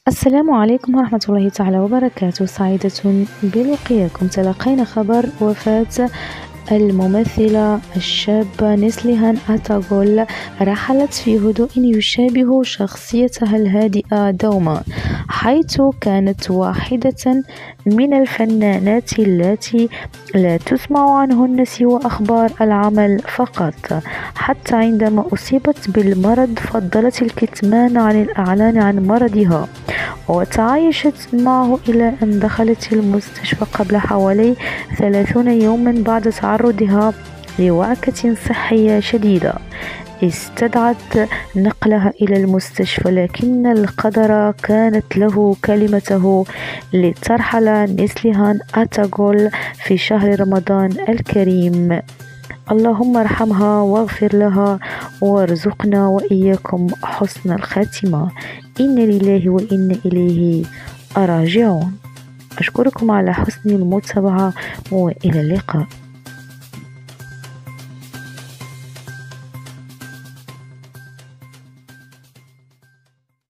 السلام عليكم ورحمة الله تعالى وبركاته. سعيدة بلقياكم. تلقينا خبر وفاة الممثلة الشابة نسليهان أتاغول، رحلت في هدوء يشابه شخصيتها الهادئة دوما، حيث كانت واحدة من الفنانات التي لا تسمع عنهن سوى أخبار العمل فقط. حتى عندما أصيبت بالمرض فضلت الكتمان عن الإعلان عن مرضها، وتعايشت معه إلى أن دخلت المستشفى قبل حوالي 30 يوما بعد تعرضها لوعكة صحية شديدة استدعت نقلها إلى المستشفى، لكن القدر كانت له كلمته لترحل نسليهان أتاغول في شهر رمضان الكريم. اللهم ارحمها واغفر لها وارزقنا وإياكم حسن الخاتمة. إن لله وإن إليه راجعون. أشكركم على حسن المتابعة وإلى اللقاء.